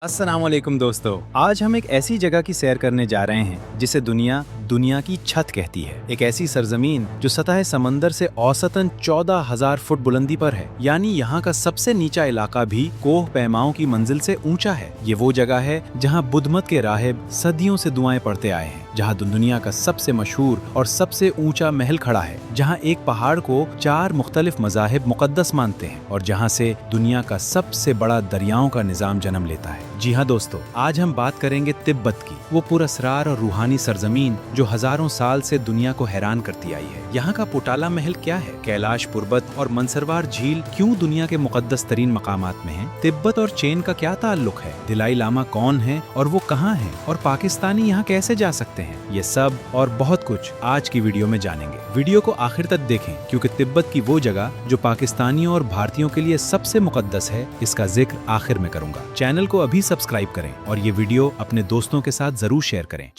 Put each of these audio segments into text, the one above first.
अस्सलाम वालेकुम दोस्तों, आज हम एक ऐसी जगह की सैर करने जा रहे हैं जिसे दुनिया की छत कहती है। एक ऐसी सरजमीन जो सतह समंदर से औसतन 14,000 फुट बुलंदी पर है, यानी यहाँ का सबसे नीचा इलाका भी कोह पैमाओं की मंजिल से ऊंचा है। ये वो जगह है जहाँ बुद्ध मत के राहिब सदियों से दुआएं पढ़ते आए हैं, जहाँ दुनिया का सबसे मशहूर और सबसे ऊंचा महल खड़ा है, जहाँ एक पहाड़ को 4 मुख्तलिफ मज़ाहिब मुक़द्दस मानते हैं और जहाँ से दुनिया का सबसे बड़ा दरियाओं का निज़ाम जन्म लेता है। जी हाँ दोस्तों, आज हम बात करेंगे तिब्बत की, वो पुरअसरार और रूहानी सरजमीन जो हजारों साल से दुनिया को हैरान करती आई है। यहाँ का पोटाला महल क्या है, कैलाश पर्वत और मनसरवार झील क्यों दुनिया के मुकद्दस तरीन मकामात में हैं? तिब्बत और चीन का क्या ताल्लुक है, दलाई लामा कौन है और वो कहाँ है, और पाकिस्तानी यहाँ कैसे जा सकते हैं? ये सब और बहुत कुछ आज की वीडियो में जानेंगे। वीडियो को आखिर तक देखें, क्योंकि तिब्बत की वो जगह जो पाकिस्तानियों और भारतीयों के लिए सबसे मुकद्दस है, इसका जिक्र आखिर में करूंगा। चैनल को अभी सब्सक्राइब करें और ये वीडियो अपने दोस्तों के साथ जरूर शेयर करें।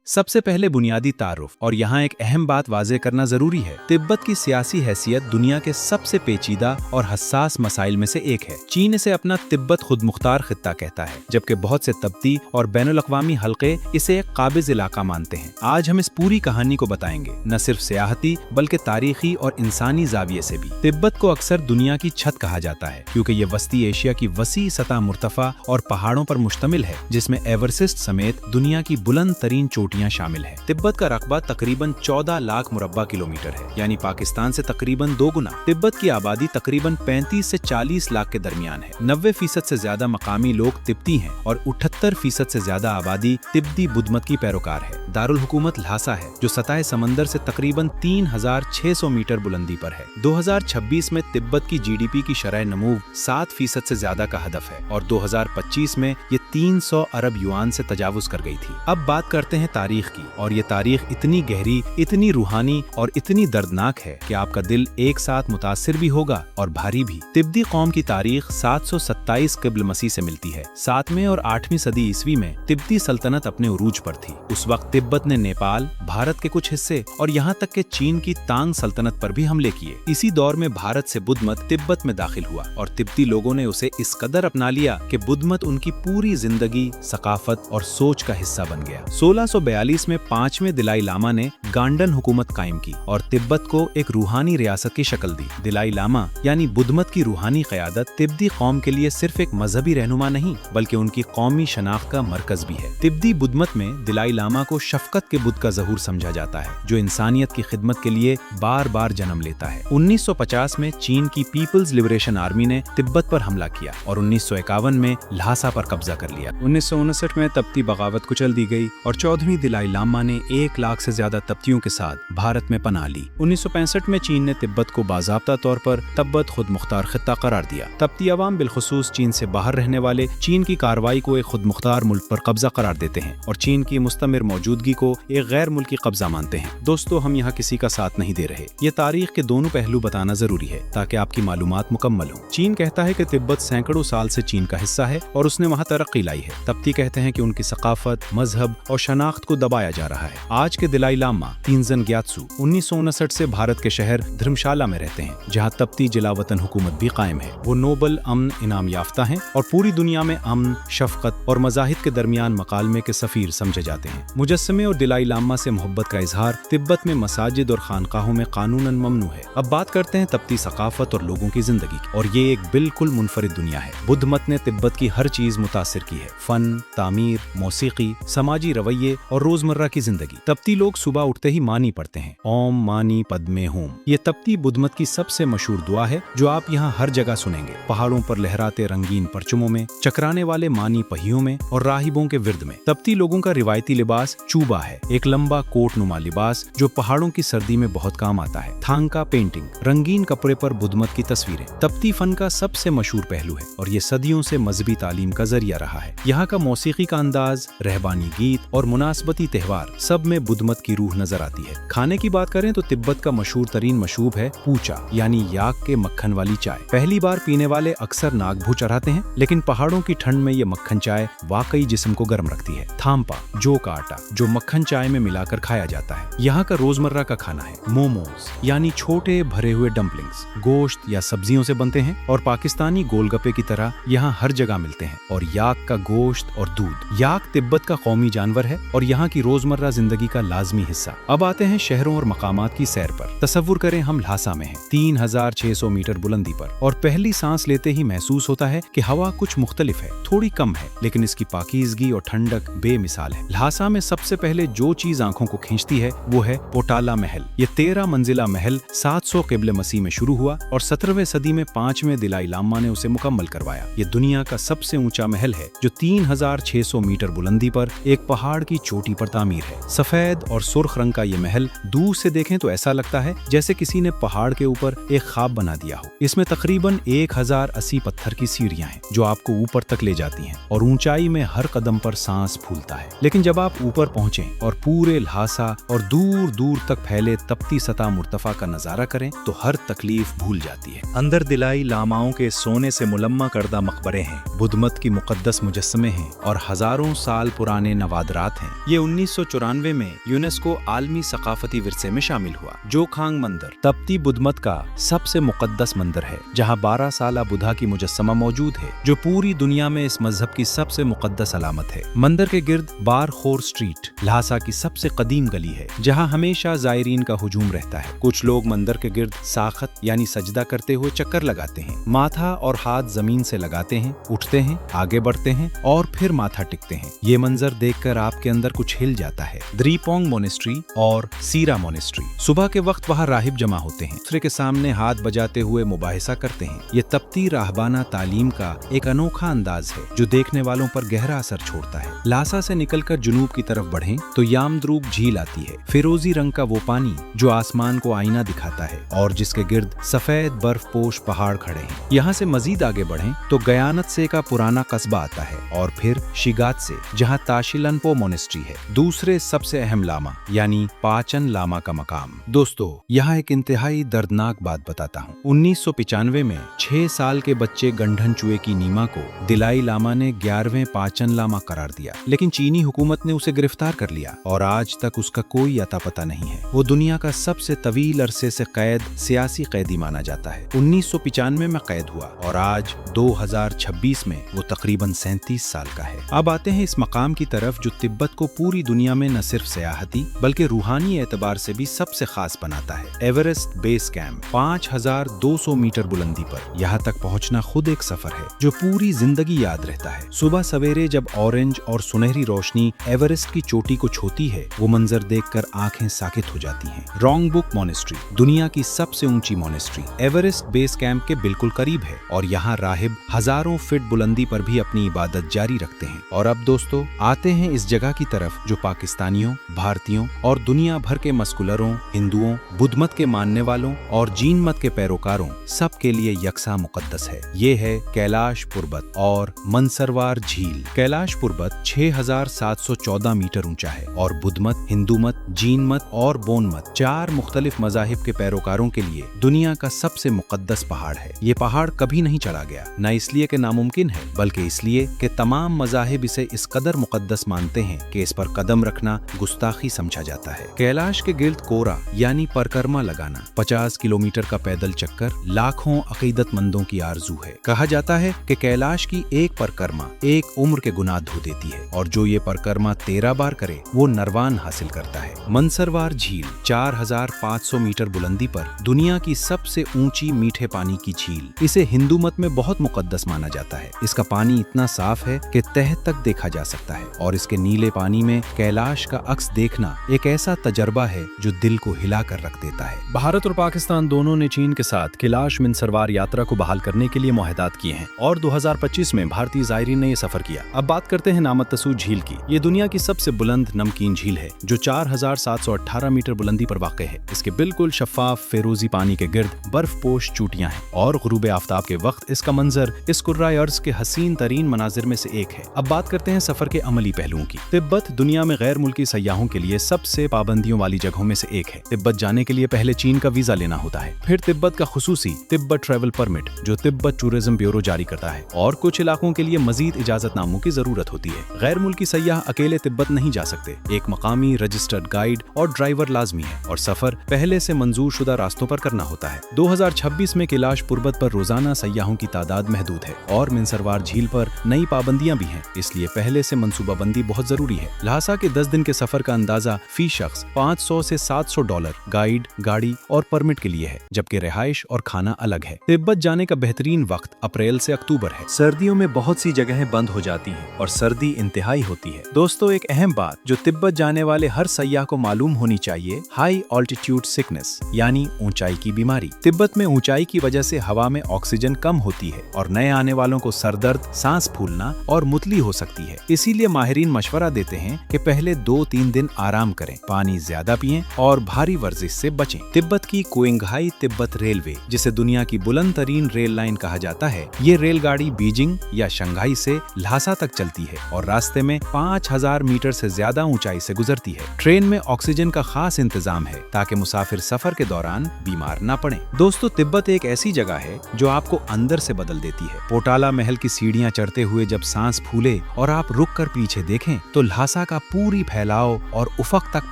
सबसे पहले बुनियादी तारुफ, और यहाँ एक अहम बात वाज़ेह करना जरूरी है। तिब्बत की सियासी हैसियत दुनिया के सबसे पेचीदा और हसास मसाइल में से एक है। चीन इसे अपना तिब्बत खुद मुख्तार खित्ता कहता है, जबकि बहुत से तब्ती और बैनुल-अक़वामी हल्के इसे एक काबिज इलाका मानते हैं। आज हम इस पूरी कहानी को बताएंगे, न सिर्फ सियाहती बल्कि तारीखी और इंसानी जाविये से भी। तिब्बत को अक्सर दुनिया की छत कहा जाता है, क्योंकि ये वस्ती एशिया की वसी सतह मुर्तफा और पहाड़ों पर मुश्तमिल है, जिसमें एवरसिस्ट समेत दुनिया की बुलंद तरीन चोटियां शामिल हैं। तिब्बत का रकबा तकरीबन 14 लाख मुरब्बा किलोमीटर है, यानी पाकिस्तान से तकरीबन 2 गुना। तिब्बत की आबादी तकरीबन 35 से 40 लाख के दरमियान है। 90% से ज्यादा मकामी लोग तिब्ती हैं और 78% से ज्यादा आबादी तिब्ती बुद्ध मत की पैरोकार है। दारुल हुकूमत ल्हासा है, जो सतह समंदर से तकरीबन 3600 मीटर बुलंदी पर है। 2026 में तिब्बत की GDP की शरह नमूव 7% से ज्यादा का हदफ है और 2025 में ये 300 अरब युआन से तजावुज कर गई थी। अब बात करते हैं तारीख की, और ये तारीख इतनी गहरी, इतनी रूहानी और इतनी दर्दनाक है कि आपका दिल एक साथ मुतासिर भी होगा और भारी भी। तिब्ती कौम की तारीख 727 क़िब्ल मसीह से मिलती है। 7वीं और 8वीं सदी ईस्वी में तिब्ती सल्तनत अपने उरूज पर थी। उस वक्त तिब्बत ने नेपाल, भारत के कुछ हिस्से और यहाँ तक के चीन की तांग सल्तनत पर भी हमले किए। इसी दौर में भारत से बुद्ध मत तिब्बत में दाखिल हुआ और तिब्ती लोगों ने उसे इस कदर अपना लिया कि बुद्ध मत उनकी पूरी जिंदगी, सकाफत और सोच का हिस्सा बन गया। 1642 में 5वें दलाई लामा ने गांडन हुकूमत कायम की और तिब्बत को एक रूहानी रियासत की शक्ल दी। दलाई लामा यानी बुद्ध मत की रूहानी क़यादत तिब्ती कौम के लिए सिर्फ एक मजहबी रहनुमा नहीं, बल्कि उनकी कौमी शनाख्त का मरकज भी है। तिब्ती बुद्ध मत में दलाई लामा को शफकत के बुद्ध का ज़हूर समझा जाता है, जो इंसानियत की खिदमत के लिए बार बार जन्म लेता है। 1950 में चीन की पीपल्स लिबरेशन आर्मी ने तिब्बत पर हमला किया और 1951 में ल्हासा पर कब्जा कर लिया। 1959 में तब्ती बगावत कुचल दी गई और 14वीं दलाई लामा ने 1 लाख से ज्यादा तब्तियों के साथ भारत में पनाह ली। 1965 में चीन ने तिब्बत को बाज़ाब्ता तौर पर तिब्बत खुद मुख्तार खित्ता करार दिया। तब्ती अवाम बिलखुसूस चीन से बाहर रहने वाले चीन की कार्रवाई को एक खुद मुख्तार मुल्क पर कब्जा करार देते हैं और चीन की मुस्तमिर मौजूदगी को एक गैर मुल्की कब्जा मानते हैं। दोस्तों, हम यहाँ किसी का साथ नहीं दे रहे। ये तारीख के दोनों पहलू बताना जरूरी है ताकि आपकी मालूमात मुकम्मल हो। चीन कहता है कि तिब्बत सैकड़ों साल से चीन का हिस्सा है और उसने वहाँ तरक्की लाई है। तब्ती कहते हैं कि उनकी सकाफत, मजहब और शनाख्त को दबाया जा रहा है। आज के दलाई लामा तिनज़न ग्यात्सु 1959 से भारत के शहर धर्मशाला में रहते हैं, जहां तब्ती जिला वतन हुकूमत भी कायम है। वो नोबल अमन इनाम याफ्ता हैं और पूरी दुनिया में अमन, शफकत और मज़ाहिद के दरमियान मकालमे के सफीर समझे जाते हैं। मुजस्समे और दलाई लामा से मोहब्बत का इजहार तिब्बत में मसाजिद और खानकाहों में कानूनन ममनू है। अब बात करते हैं तब्ती सकाफत और लोगों की जिंदगी की, और ये एक बिल्कुल मुनफरिद दुनिया है। बुद्ध मत ने तिब्बत की हर चीज मुतासिर की है, फन, तामीर, मौसीकी, समाजी रवैये और रोजमर्रा की जिंदगी। तब्ती लोग सुबह उठते ही मानी पढ़ते हैं, ओम मानी पद्मे होम। ये तब्ती बुद्ध मत की सबसे मशहूर दुआ है, जो आप यहाँ हर जगह सुनेंगे। पहाड़ों पर लहराते रंगीन परचमों में, चकराने वाले मानी पहियों में और राहिबों के विर्द में। तब्ती लोगों का रिवायती लिबास चूबा है, एक लंबा कोट नुमा लिबास जो पहाड़ों की सर्दी में बहुत काम आता है। थांका पेंटिंग, रंगीन कपड़े पर बुद्ध मत की तस्वीरें तब्ती फन का सबसे मशहूर पहलू है और ये सदियों से मजहबी तालीम का जरिया रहा है। यहाँ का मौसीकी का अंदाज, रहबानी गीत और मुनासबत सरस्वती त्योहार, सब में बुद्ध मत की रूह नजर आती है। खाने की बात करें तो तिब्बत का मशहूर तरीन मशरूब है पूचा, यानी याक के मक्खन वाली चाय। पहली बार पीने वाले अक्सर नागभू चढ़ाते हैं, लेकिन पहाड़ों की ठंड में ये मक्खन चाय वाकई जिस्म को गर्म रखती है। थाम्पा, जौ का आटा जो मक्खन चाय में मिलाकर खाया जाता है। यहाँ का रोजमर्रा का खाना है मोमोज, यानी छोटे भरे हुए डम्पलिंग्स, गोश्त या सब्जियों से बनते हैं और पाकिस्तानी गोलगप्पे की तरह यहाँ हर जगह मिलते हैं। और याक का गोश्त और दूध। याक तिब्बत का कौमी जानवर है और यहाँ की रोजमर्रा जिंदगी का लाजमी हिस्सा। अब आते हैं शहरों और मकामात की सैर पर। तसव्वुर करें हम ल्हासा में हैं, 3600 मीटर बुलंदी पर, और पहली सांस लेते ही महसूस होता है कि हवा कुछ मुख्तलिफ है, थोड़ी कम है, लेकिन इसकी पाकीज़गी और ठंडक बेमिसाल है। ल्हासा में सबसे पहले जो चीज आंखों को खींचती है वो है पोटाला महल। ये 13 मंजिला महल 700 क़िब्ले मसीह में शुरू हुआ और 17वीं सदी में 5वें दलाई लामा ने उसे मुकम्मल करवाया। ये दुनिया का सबसे ऊंचा महल है जो 3600 मीटर बुलंदी पर एक पहाड़ की चोटी पर तामीर है। सफेद और सुर्ख रंग का ये महल दूर से देखें तो ऐसा लगता है जैसे किसी ने पहाड़ के ऊपर एक ख्वाब बना दिया हो। इसमें तकरीबन 1080 पत्थर की सीढ़ियां हैं जो आपको ऊपर तक ले जाती हैं और ऊंचाई में हर कदम पर सांस फूलता है। लेकिन जब आप ऊपर पहुंचें और पूरे ल्हासा और दूर दूर तक फैले तपती सतह मुर्तफा का नजारा करें तो हर तकलीफ भूल जाती है। अंदर दिलाई लामाओं के सोने से मुलम्मा करदा मकबरे हैं, बुद्ध मत की मुकद्दस मुजस्समे हैं और हजारों साल पुराने नवादरात हैं। ये 1994 में यूनेस्को आलमी सकाफती विरसे में शामिल हुआ। जोखांग मंदिर तपती बुद्ध मत का सबसे मुकद्दस मंदिर है, जहाँ 12 साला बुद्धा की मुजस्समा मौजूद है जो पूरी दुनिया में इस मजहब की सबसे मुकद्दस अलामत है। मंदिर के गिर्द बार खोर स्ट्रीट ल्हासा की सबसे कदीम गली है, जहाँ हमेशा जायरीन का हुजूम रहता है। कुछ लोग मंदिर के गिर्द साखत यानी सजदा करते हुए चक्कर लगाते हैं, माथा और हाथ जमीन से लगाते हैं, उठते हैं, आगे बढ़ते हैं और फिर माथा टिकते हैं। ये मंजर देखकर आपके अंदर कुछ हिल जाता है। द्रीपोंग मोनेस्ट्री और सीरा मोनेस्ट्री, सुबह के वक्त वहाँ राहिब जमा होते हैं, दूसरे के सामने हाथ बजाते हुए मुबाहिसा करते हैं। ये तपती राहबाना तालीम का एक अनोखा अंदाज है जो देखने वालों पर गहरा असर छोड़ता है। ल्हासा से निकलकर जुनूब की तरफ बढ़ें तो यामद्रूब झील आती है, फिरोजी रंग का वो पानी जो आसमान को आईना दिखाता है और जिसके गिर्द सफेद बर्फ पोश पहाड़ खड़े हैं। यहाँ से मजीद आगे बढ़ें तो गयानत से का पुराना कस्बा आता है और फिर शिगात से, जहाँ ताशिलनपो मोनेस्ट्री है, दूसरे सबसे अहम लामा यानी पाचन लामा का मकाम। दोस्तों, यहाँ एक इंतहाई दर्दनाक बात बताता हूँ। 1995 में 6 साल के बच्चे गंढन चूहे की नीमा को दिलाई लामा ने 11वें पाचन लामा करार दिया, लेकिन चीनी हुकूमत ने उसे गिरफ्तार कर लिया और आज तक उसका कोई अता पता नहीं है। वो दुनिया का सबसे तवील अरसे से कैद सियासी कैदी माना जाता है। 1995 में कैद हुआ और आज 2026 में वो तकरीबन 37 साल का है। अब आते हैं इस मकाम की तरफ जो तिब्बत को पूरी दुनिया में न सिर्फ सियाहती बल्कि रूहानी एतबार से भी सबसे खास बनाता है। एवरेस्ट बेस कैंप 5200 मीटर बुलंदी पर यहाँ तक पहुँचना खुद एक सफर है जो पूरी जिंदगी याद रहता है। सुबह सवेरे जब ऑरेंज और सुनहरी रोशनी एवरेस्ट की चोटी को छूती है, वो मंजर देखकर आंखें साकित हो जाती हैं। रोंगबुक मोनेस्ट्री दुनिया की सबसे ऊंची मोनेस्ट्री एवरेस्ट बेस कैंप के बिल्कुल करीब है और यहाँ राहिब हजारों फीट बुलंदी पर भी अपनी इबादत जारी रखते हैं। और अब दोस्तों आते हैं इस जगह की तरफ जो पाकिस्तानियों, भारतीयों और दुनिया भर के मस्कुलरों, हिंदुओं, बुद्ध मत के मानने वालों और जीन मत के पैरोकारों सब के लिए यकसा मुकद्दस है। ये है कैलाश पर्वत और मनसरवार झील। कैलाश पर्वत 6714 मीटर ऊंचा है और बुद्ध मत, हिंदू मत, जीन मत और बोन मत 4 मुख्तलिफ मजाहिब के पैरोकारों के लिए दुनिया का सबसे मुकद्दस पहाड़ है। ये पहाड़ कभी नहीं चढ़ा गया, न इसलिए कि नामुमकिन है बल्कि इसलिए कि तमाम मजाहिब इसे इस कदर मुकद्दस मानते हैं कि इस पर कदम रखना गुस्ताखी समझा जाता है। कैलाश के गिर्द कोरा यानी परकरमा लगाना, 50 किलोमीटर का पैदल चक्कर लाखों अकीदतमंदों की आरजू है। कहा जाता है कि कैलाश की एक परकरमा एक उम्र के गुनाह धो देती है और जो ये परकरमा 13 बार करे वो नरवान हासिल करता है। मनसरवार झील 4500 मीटर बुलंदी पर दुनिया की सबसे ऊंची मीठे पानी की झील। इसे हिंदू मत में बहुत मुकद्दस माना जाता है। इसका पानी इतना साफ है कि तह तक देखा जा सकता है और इसके नीले पानी में कैलाश का अक्स देखना एक ऐसा तजर्बा है जो दिल को हिला कर रख देता है। भारत और पाकिस्तान दोनों ने चीन के साथ कैलाश मनसरवार यात्रा को बहाल करने के लिए मुआहदात किए हैं और 2025 में भारतीय जायरीन ने ये सफर किया। अब बात करते हैं नामतसू झील की। ये दुनिया की सबसे बुलंद नमकीन झील है जो 4718 मीटर बुलंदी पर वाक़ है। इसके बिल्कुल शफाफ फिरोजी पानी के गिर्द बर्फ पोश चोटियां हैं और गुरूब आफ्ताब के वक्त इसका मंजर इस कुर्राए अर्ज के हसीन तरीन मनाजिर में से एक है। अब बात करते हैं सफर के अमली पहलुओं की। तिब्बत दुनिया में गैर मुल्की सयाहों के लिए सबसे पाबंदियों वाली जगहों में से एक है। तिब्बत जाने के लिए पहले चीन का वीजा लेना होता है, फिर तिब्बत का खुसूसी तिब्बत ट्रैवल परमिट जो तिब्बत टूरिज्म ब्यूरो जारी करता है, और कुछ इलाकों के लिए मजीद इजाजतनामों की जरूरत होती है। गैर मुल्की सयाह अकेले तिब्बत नहीं जा सकते, एक मकामी रजिस्टर्ड गाइड और ड्राइवर लाजमी है, और सफर पहले से मंजूर शुदा रास्तों पर करना होता है। 2026 में कैलाश पर्वत पर रोजाना सयाहों की तादाद महदूद है और मिंसरवार झील पर नई पाबंदियां भी हैं, इसलिए पहले से मंसूबाबंदी बहुत जरूरी है। ल्हासा के 10 दिन के सफर का अंदाजा फी शख्स $500 से $700 गाइड, गाड़ी और परमिट के लिए है, जबकि रिहाइश और खाना अलग है। तिब्बत जाने का बेहतरीन वक्त अप्रैल से अक्टूबर है। सर्दियों में बहुत सी जगहें बंद हो जाती हैं और सर्दी इंतहाई होती है। दोस्तों, एक अहम बात जो तिब्बत जाने वाले हर सयाह को मालूम होनी चाहिए, हाई ऑल्टीट्यूड सिकनेस यानी ऊंचाई की बीमारी। तिब्बत में ऊंचाई की वजह से हवा में ऑक्सीजन कम होती है और नए आने वालों को सरदर्द, सांस फूलना और मुतली हो सकती है। इसीलिए माहिरीन मशवरा देते हैं कि पहले 2-3 दिन आराम करें, पानी ज्यादा पिएं और भारी वर्जिश से बचें। तिब्बत की क्विंघाई तिब्बत रेलवे, जिसे दुनिया की बुलंद तरीन रेल लाइन कहा जाता है, ये रेलगाड़ी बीजिंग या शंघाई से ल्हासा तक चलती है और रास्ते में 5000 मीटर से ज्यादा ऊंचाई से गुजरती है। ट्रेन में ऑक्सीजन का खास इंतजाम है ताकि मुसाफिर सफर के दौरान बीमार न पड़े। दोस्तों, तिब्बत एक ऐसी जगह है जो आपको अंदर से बदल देती है। पोटाला महल की सीढ़ियां चढ़ते हुए जब सांस फूले और आप रुक कर पीछे देखें तो ल्हासा का पूरी फैलाव और उफक तक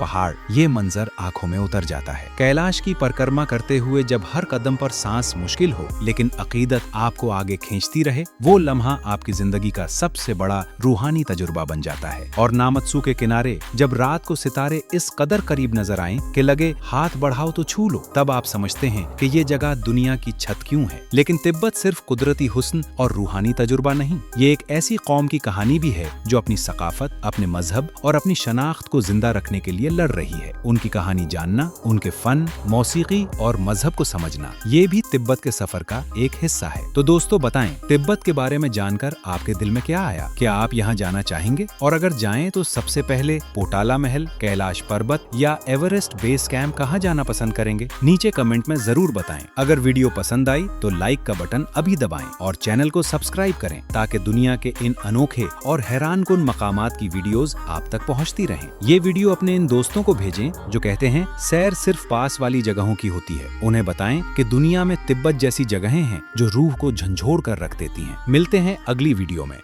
पहाड़, ये मंजर आंखों में उतर जाता है। कैलाश की परिक्रमा करते हुए जब हर कदम पर सांस मुश्किल हो लेकिन अकीदत आपको आगे खींचती रहे, वो लम्हा आपकी जिंदगी का सबसे बड़ा रूहानी तजुर्बा बन जाता है। और नामत्सू के किनारे जब रात को सितारे इस कदर करीब नजर आएं कि लगे हाथ बढ़ाओ तो छू लो, तब आप समझते हैं कि ये जगह दुनिया की छत क्यों है। लेकिन तिब्बत सिर्फ कुदरती हुस्न और रूहानी तजुर्बा नहीं, ये एक ऐसी कौम की कहानी भी है जो अपनी सकाफत, अपने मजहब और अपनी शनाख्त को जिंदा रखने के लिए लड़ रही है। उनकी कहानी जानना, उनके फन, मौसीकी और मजहब को समझना, ये भी तिब्बत के सफर का एक हिस्सा है। तो दोस्तों, बताएं, तिब्बत के बारे में जानकर आपके दिल में क्या आया? क्या आप यहाँ जाना चाहेंगे? और अगर जाएं तो सबसे पहले पोटाला महल, कैलाश पर्वत या एवरेस्ट बेस कैंप कहाँ जाना पसंद करेंगे? नीचे कमेंट में जरूर बताएं। अगर वीडियो पसंद आई तो लाइक का बटन अभी दबाएं और चैनल को सब्सक्राइब करें ताकि दुनिया के इन अनोखे और हैरानकुन मकामात की वीडियोस आप तक पहुंचती रहें। ये वीडियो अपने इन दोस्तों को भेजें जो कहते हैं सैर सिर्फ पास वाली जगहों की होती है। उन्हें बताएं कि दुनिया में तिब्बत जैसी जगहें हैं जो रूह को झंझोड़ कर रख देती हैं। मिलते हैं अगली वीडियो में।